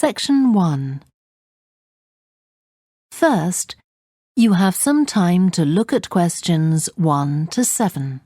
Section 1. First, you have some time to look at questions 1 to 7.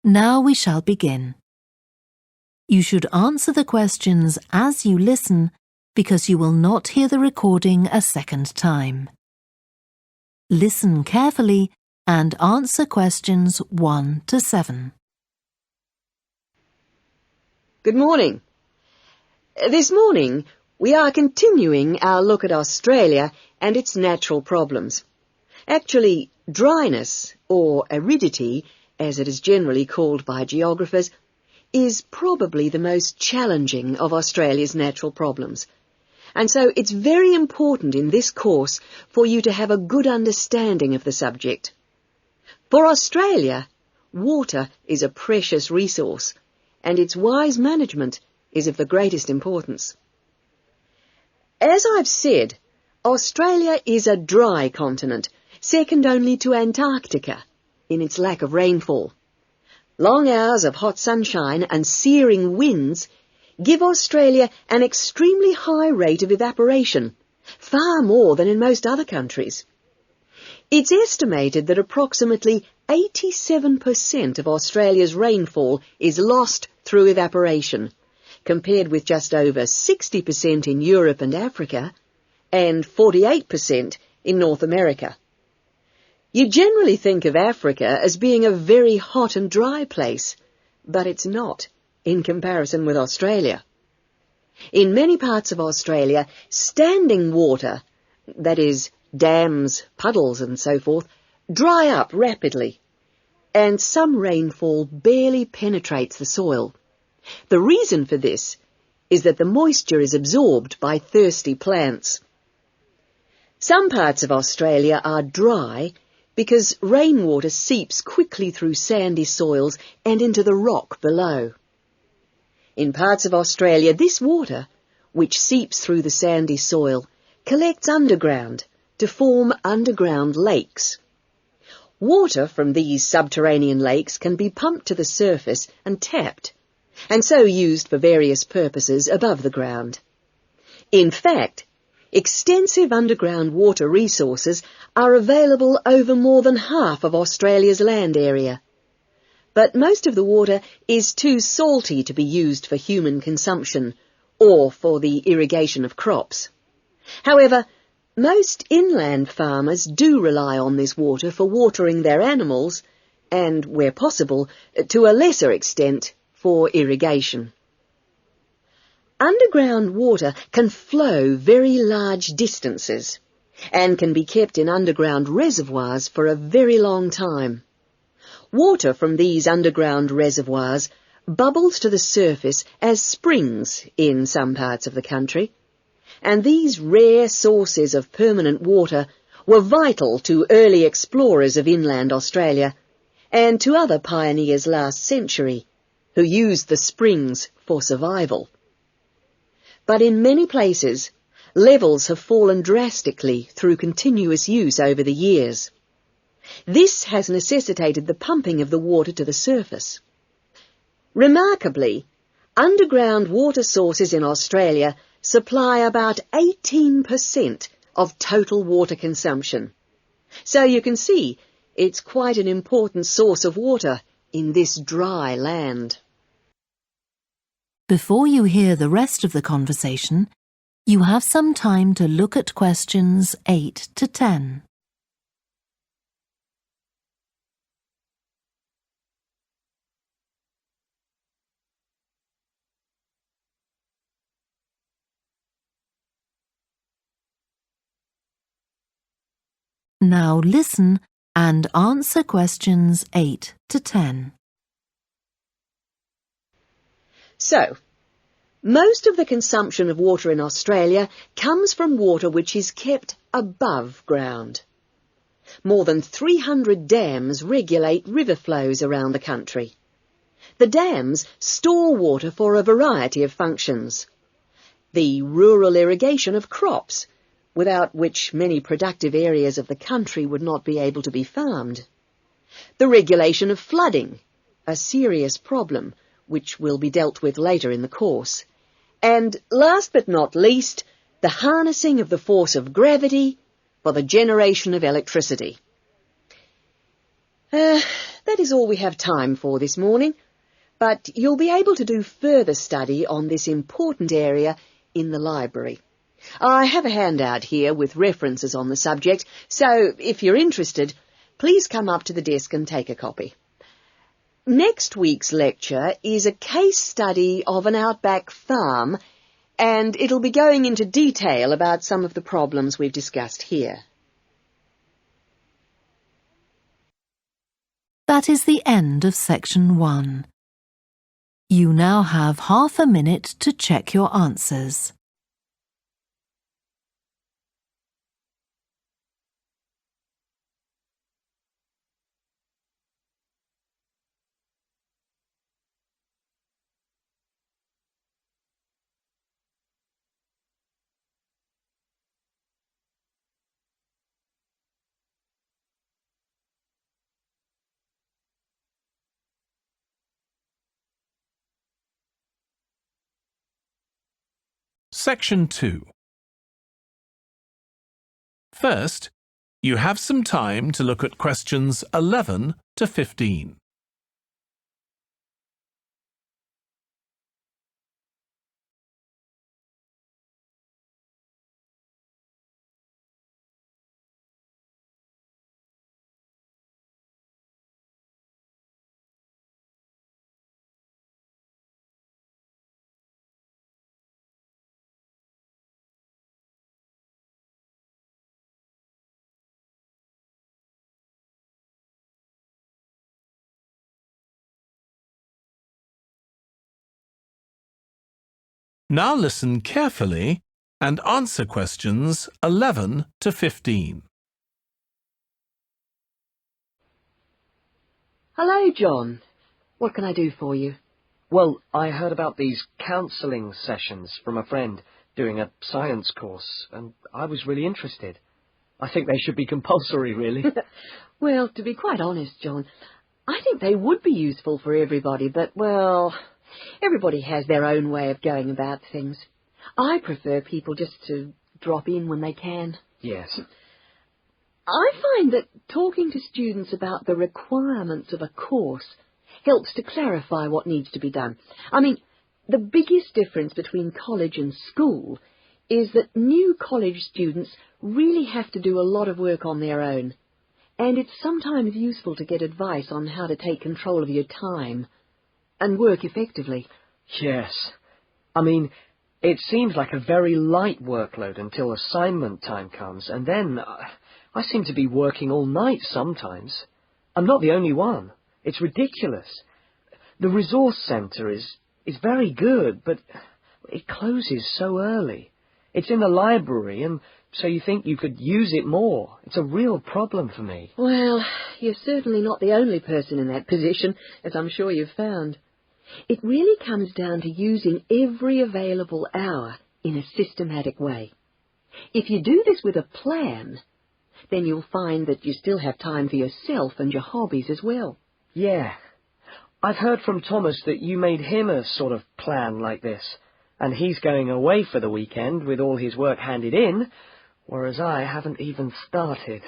Now we shall begin. You should answer the questions as you listen because you will not hear the recording a second time. Listen carefully and answer questions 1 to 7. Good morning. This morning we are continuing our look at Australia and its natural problems. Actually, dryness, or aridity, as it is generally called by geographers, is probably the most challenging of Australia's natural problems. And so it's very important in this course for you to have a good understanding of the subject. For Australia, water is a precious resource, and its wise management is of the greatest importance. As I've said, Australia is a dry continent, second only to Antarctica in its lack of rainfall. Long hours of hot sunshine and searing winds give Australia an extremely high rate of evaporation, far more than in most other countries. It's estimated that approximately 87% of Australia's rainfall is lost through evaporation, compared with just over 60% in Europe and Africa, and 48% in North America. You generally think of Africa as being a very hot and dry place, but it's not, in comparison with Australia. In many parts of Australia, standing water, that is, dams, puddles and so forth, dry up rapidly, and some rainfall barely penetrates the soil. The reason for this is that the moisture is absorbed by thirsty plants. Some parts of Australia are dry because rainwater seeps quickly through sandy soils and into the rock below. In parts of Australia, this water, which seeps through the sandy soil, collects underground to form underground lakes. Water from these subterranean lakes can be pumped to the surface and tapped, and so used for various purposes above the ground. In fact, extensive underground water resources are available over more than half of Australia's land area. But most of the water is too salty to be used for human consumption or for the irrigation of crops. However, most inland farmers do rely on this water for watering their animals and, where possible, to a lesser extent, for irrigation. Underground water can flow very large distances and can be kept in underground reservoirs for a very long time. Water from these underground reservoirs bubbles to the surface as springs in some parts of the country, and these rare sources of permanent water were vital to early explorers of inland Australia and to other pioneers last century who used the springs for survival. But in many places, levels have fallen drastically through continuous use over the years. This has necessitated the pumping of the water to the surface. Remarkably, underground water sources in Australia supply about 18% of total water consumption. So you can see it's quite an important source of water in this dry land. Before you hear the rest of the conversation, you have some time to look at questions 8 to 10. Now listen and answer questions 8 to 10. So, most of the consumption of water in Australia comes from water which is kept above ground. More than 300 dams regulate river flows around the country. The dams store water for a variety of functions. The rural irrigation of crops, without which many productive areas of the country would not be able to be farmed. The regulation of flooding, a serious problem which will be dealt with later in the course. And last but not least, the harnessing of the force of gravity for the generation of electricity. That is all we have time for this morning, but you'll be able to do further study on this important area in the library. I have a handout here with references on the subject, so if you're interested, please come up to the desk and take a copy. Next week's lecture is a case study of an outback farm, and it'll be going into detail about some of the problems we've discussed here. That is the end of section 1. You now have half a minute to check your answers. Section 2. First, you have some time to look at questions 11 to 15. Now listen carefully and answer questions 11 to 15. Hello, John. What can I do for you? Well, I heard about these counselling sessions from a friend doing a science course, and I was really interested. I think they should be compulsory, really. Well, to be quite honest, John, I think they would be useful for everybody, but, well, everybody has their own way of going about things. I prefer people just to drop in when they can. Yes. I find that talking to students about the requirements of a course helps to clarify what needs to be done. I mean, the biggest difference between college and school is that new college students really have to do a lot of work on their own, and it's sometimes useful to get advice on how to take control of your time and work effectively. Yes. I mean, it seems like a very light workload until assignment time comes, and then I seem to be working all night sometimes. I'm not the only one. It's ridiculous. The resource centre is very good, but it closes so early. It's in the library, and so you think you could use it more. It's a real problem for me. Well, you're certainly not the only person in that position, as I'm sure you've found. It really comes down to using every available hour in a systematic way. If you do this with a plan, then you'll find that you still have time for yourself and your hobbies as well. Yeah. I've heard from Thomas that you made him a sort of plan like this, and he's going away for the weekend with all his work handed in, whereas I haven't even started.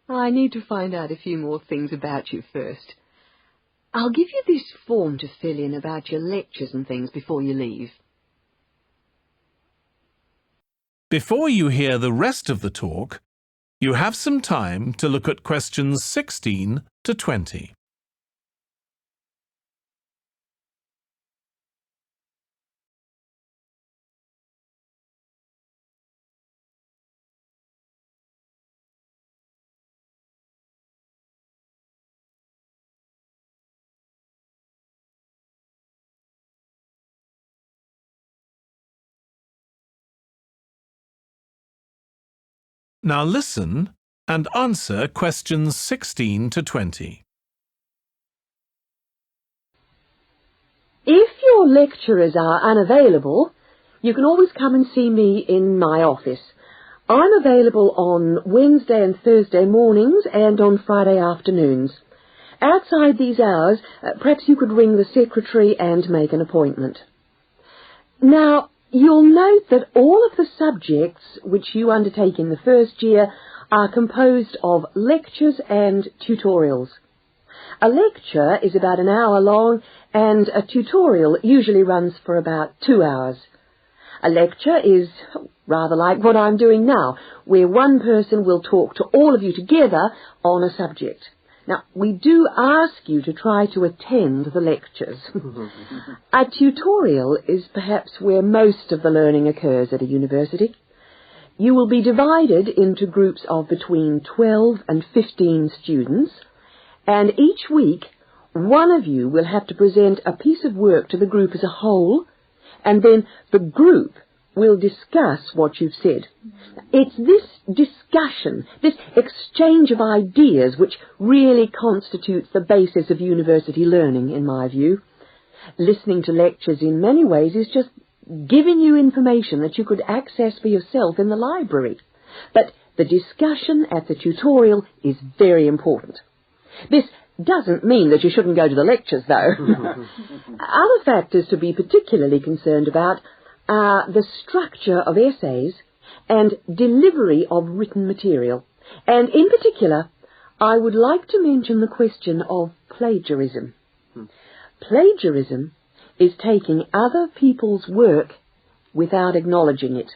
I need to find out a few more things about you first. I'll give you this form to fill in about your lectures and things before you leave. Before you hear the rest of the talk, you have some time to look at questions 16 to 20. Now listen and answer questions 16 to 20. If your lecturers are unavailable, you can always come and see me in my office. I'm available on Wednesday and Thursday mornings and on Friday afternoons. Outside these hours, perhaps you could ring the secretary and make an appointment. Now, you'll note that all of the subjects which you undertake in the first year are composed of lectures and tutorials. A lecture is about an hour long and a tutorial usually runs for about 2 hours. A lecture is rather like what I'm doing now, where one person will talk to all of you together on a subject. Now, we do ask you to try to attend the lectures. A tutorial is perhaps where most of the learning occurs at a university. You will be divided into groups of between 12 and 15 students, and each week one of you will have to present a piece of work to the group as a whole, and then the group will discuss what you've said. It's this discussion, this exchange of ideas, which really constitutes the basis of university learning, in my view. Listening to lectures in many ways is just giving you information that you could access for yourself in the library. But the discussion at the tutorial is very important. This doesn't mean that you shouldn't go to the lectures, though. Other factors to be particularly concerned about are the structure of essays and delivery of written material. And in particular, I would like to mention the question of plagiarism. Plagiarism is taking other people's work without acknowledging it.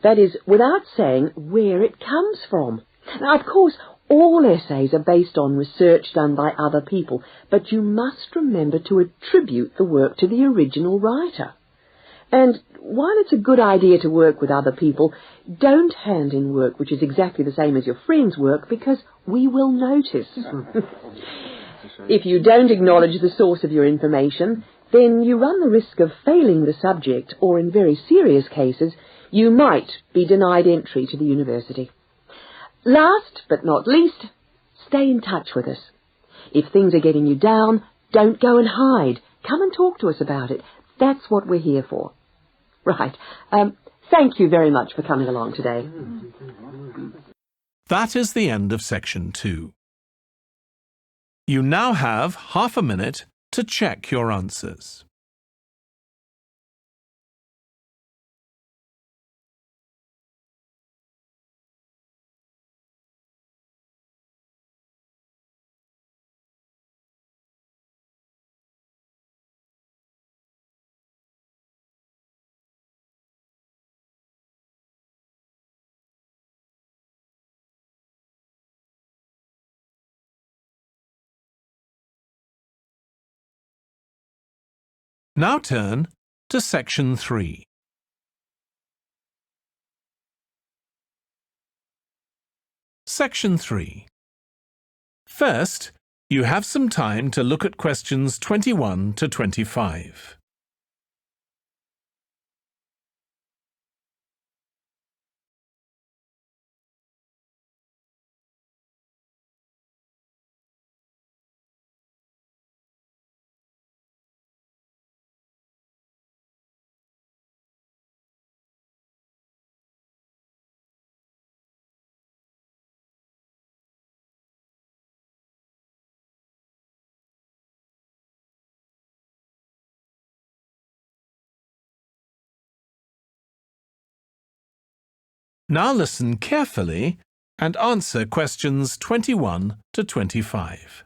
That is, without saying where it comes from. Now, of course, all essays are based on research done by other people, but you must remember to attribute the work to the original writer. And while it's a good idea to work with other people, don't hand in work which is exactly the same as your friend's work, because we will notice. If you don't acknowledge the source of your information, then you run the risk of failing the subject, or in very serious cases, you might be denied entry to the university. Last but not least, stay in touch with us. If things are getting you down, don't go and hide. Come and talk to us about it. That's what we're here for. Right. Thank you very much for coming along today. That is the end of section 2. You now have half a minute to check your answers. Now turn to section 3. Section 3. First, you have some time to look at questions 21 to 25. Now listen carefully and answer questions 21 to 25.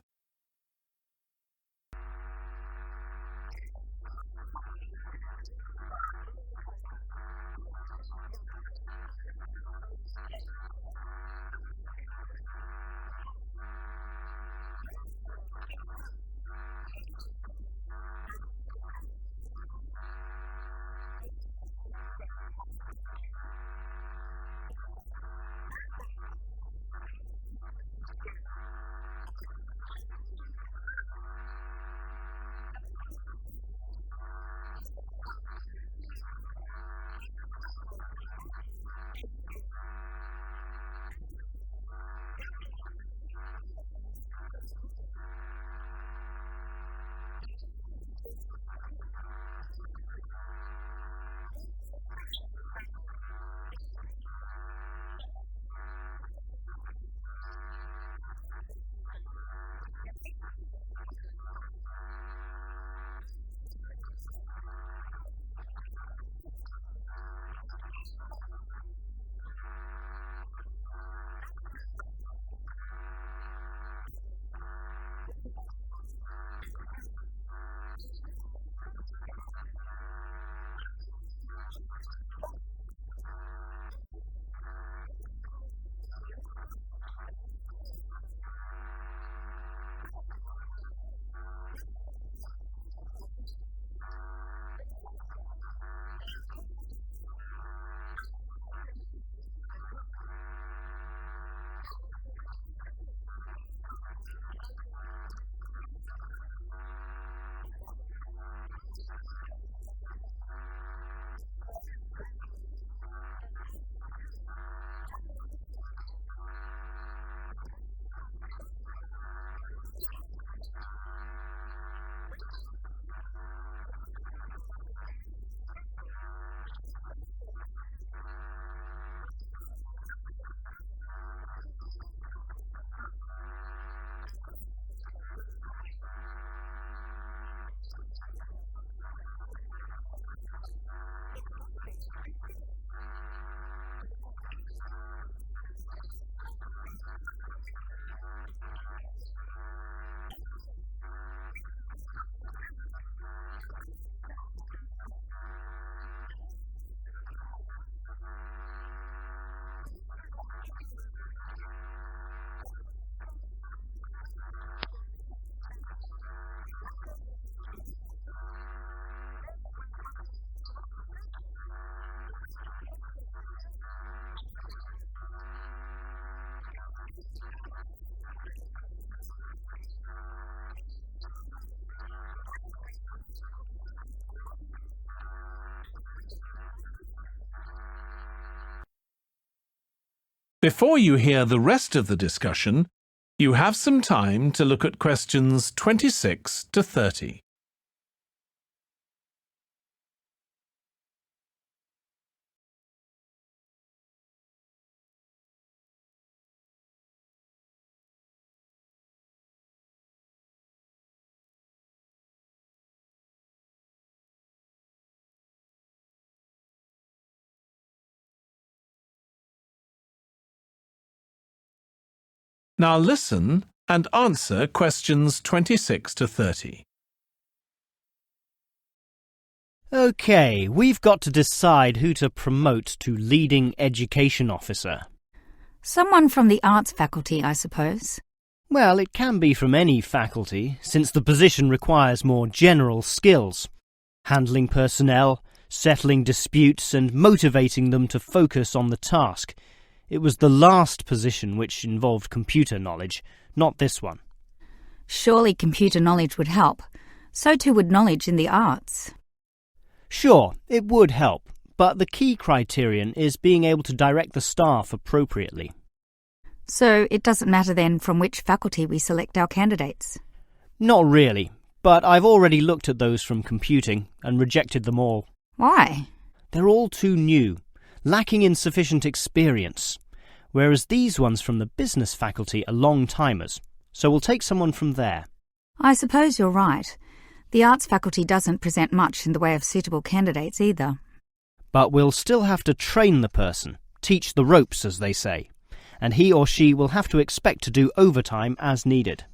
Before you hear the rest of the discussion, you have some time to look at questions 26 to 30. Now listen and answer questions 26 to 30. OK, we've got to decide who to promote to leading education officer. Someone from the arts faculty, I suppose. Well, it can be from any faculty, since the position requires more general skills. Handling personnel, settling disputes and motivating them to focus on the task. It was the last position which involved computer knowledge, not this one. Surely computer knowledge would help. So too would knowledge in the arts. Sure, it would help, but the key criterion is being able to direct the staff appropriately. So it doesn't matter then from which faculty we select our candidates? Not really, but I've already looked at those from computing and rejected them all. Why? They're all too new, lacking in sufficient experience, whereas these ones from the business faculty are long-timers, so we'll take someone from there. I suppose you're right. The arts faculty doesn't present much in the way of suitable candidates either. But we'll still have to train the person, teach the ropes, as they say, and he or she will have to expect to do overtime as needed.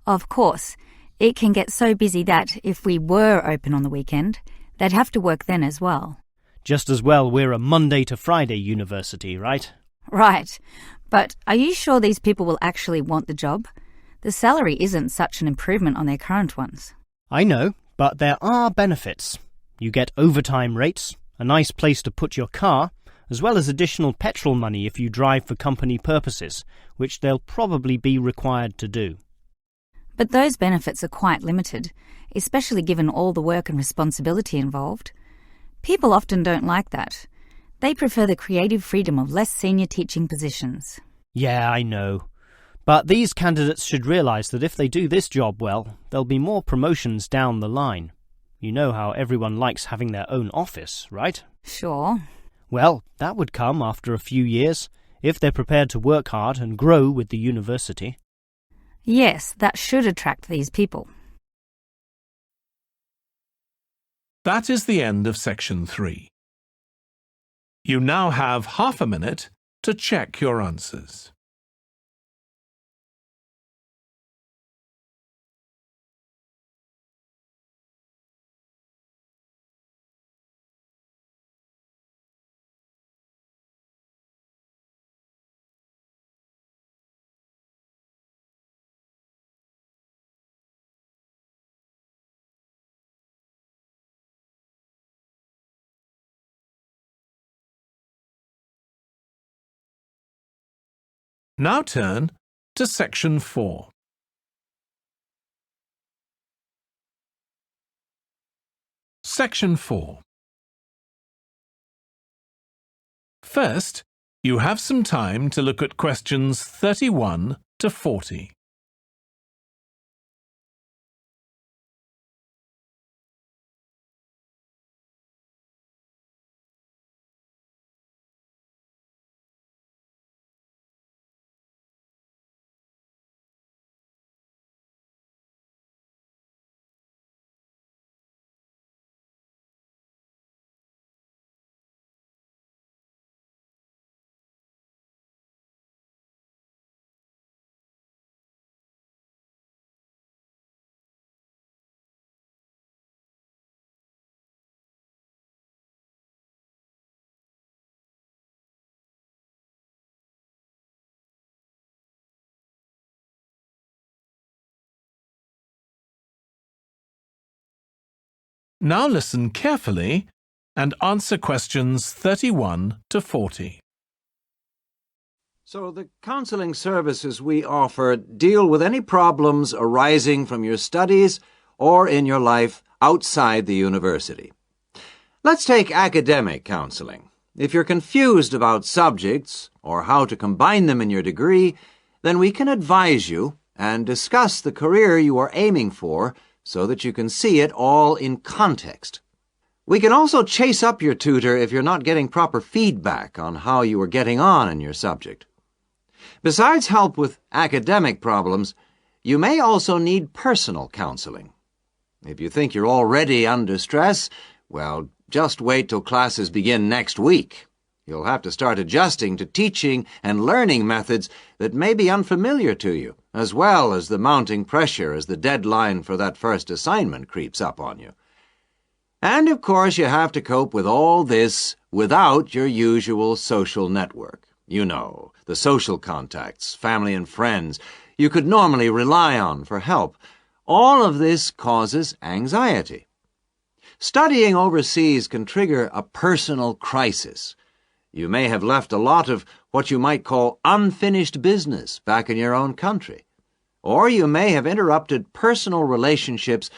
Of course, it can get so busy that if we were open on the weekend, they'd have to work then as well. Just as well we're a Monday to Friday university, right? Right. But are you sure these people will actually want the job? The salary isn't such an improvement on their current ones. I know, but there are benefits. You get overtime rates, a nice place to put your car, as well as additional petrol money if you drive for company purposes, which they'll probably be required to do. But those benefits are quite limited, especially given all the work and responsibility involved. People often don't like that. They prefer the creative freedom of less senior teaching positions. Yeah, I know. But these candidates should realise that if they do this job well, there'll be more promotions down the line. You know how everyone likes having their own office, right? Sure. Well, that would come after a few years, if they're prepared to work hard and grow with the university. Yes, that should attract these people. That is the end of section 3. You now have half a minute to check your answers. Now turn to section 4. Section 4. First, you have some time to look at questions 31 to 40. Now listen carefully and answer questions 31 to 40. So the counseling services we offer deal with any problems arising from your studies or in your life outside the university. Let's take academic counseling. If you're confused about subjects or how to combine them in your degree, then we can advise you and discuss the career you are aiming for so that you can see it all in context. We can also chase up your tutor if you're not getting proper feedback on how you are getting on in your subject. Besides help with academic problems, you may also need personal counseling. If you think you're already under stress, well, just wait till classes begin next week. You'll have to start adjusting to teaching and learning methods that may be unfamiliar to you, as well as the mounting pressure as the deadline for that first assignment creeps up on you. And, of course, you have to cope with all this without your usual social network. You know, the social contacts, family and friends you could normally rely on for help. All of this causes anxiety. Studying overseas can trigger a personal crisis. You may have left a lot of what you might call unfinished business back in your own country. Or you may have interrupted personal relationships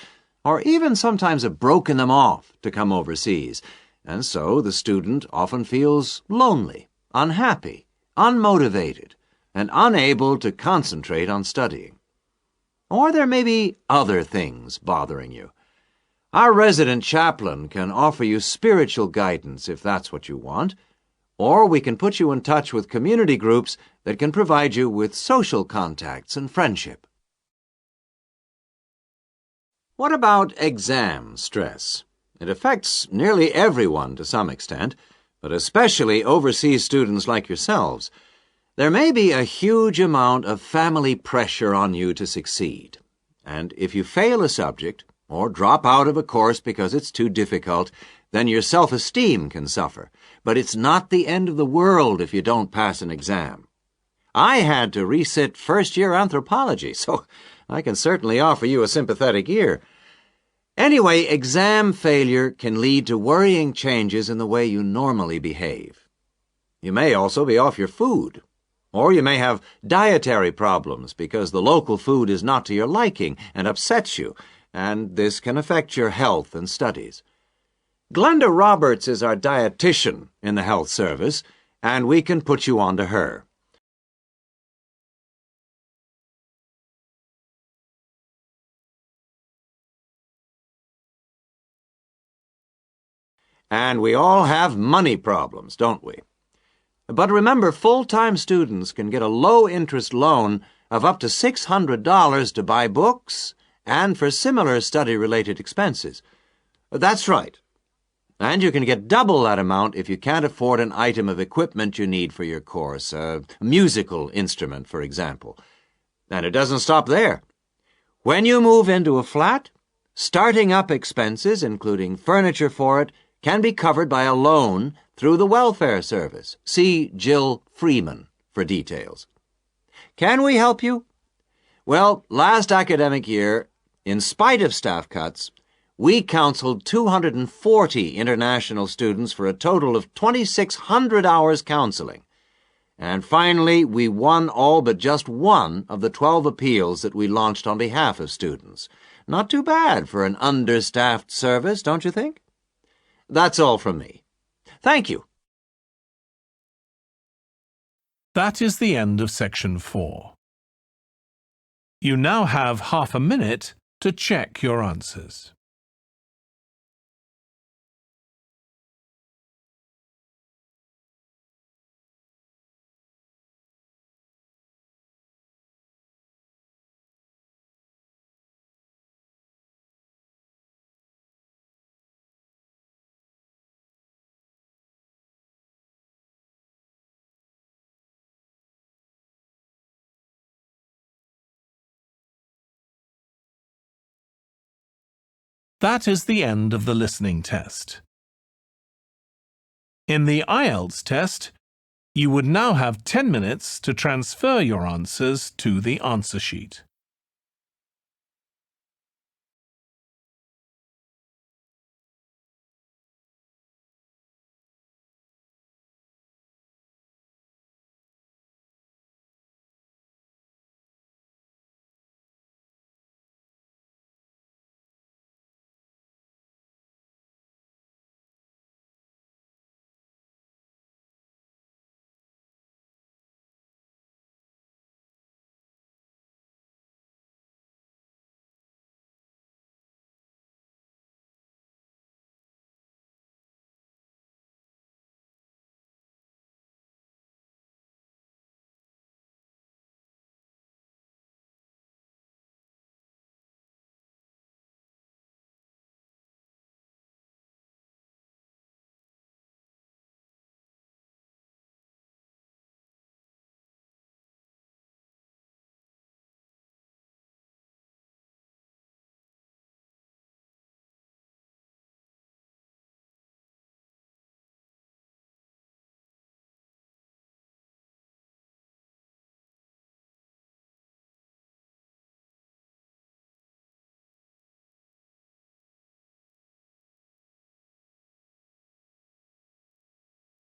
or even sometimes have broken them off to come overseas, and so the student often feels lonely, unhappy, unmotivated, and unable to concentrate on studying. Or there may be other things bothering you. Our resident chaplain can offer you spiritual guidance if that's what you want, or we can put you in touch with community groups that can provide you with social contacts and friendship. What about exam stress? It affects nearly everyone to some extent, but especially overseas students like yourselves. There may be a huge amount of family pressure on you to succeed, and if you fail a subject or drop out of a course because it's too difficult, then your self-esteem can suffer. But it's not the end of the world if you don't pass an exam. I had to resit first-year anthropology, so I can certainly offer you a sympathetic ear. Anyway, exam failure can lead to worrying changes in the way you normally behave. You may also be off your food, or you may have dietary problems because the local food is not to your liking and upsets you, and this can affect your health and studies. Glenda Roberts is our dietitian in the health service, and we can put you on to her. And we all have money problems, don't we? But remember, full-time students can get a low-interest loan of up to $600 to buy books and for similar study-related expenses. That's right. And you can get double that amount if you can't afford an item of equipment you need for your course, a musical instrument, for example. And it doesn't stop there. When you move into a flat, starting up expenses, including furniture for it, can be covered by a loan through the welfare service. See Jill Freeman for details. Can we help you? Well, last academic year, in spite of staff cuts, we counseled 240 international students for a total of 2,600 hours counseling. And finally, we won all but just one of the 12 appeals that we launched on behalf of students. Not too bad for an understaffed service, don't you think? That's all from me. Thank you. That is the end of section 4. You now have half a minute to check your answers. That is the end of the listening test. In the IELTS test, you would now have 10 minutes to transfer your answers to the answer sheet.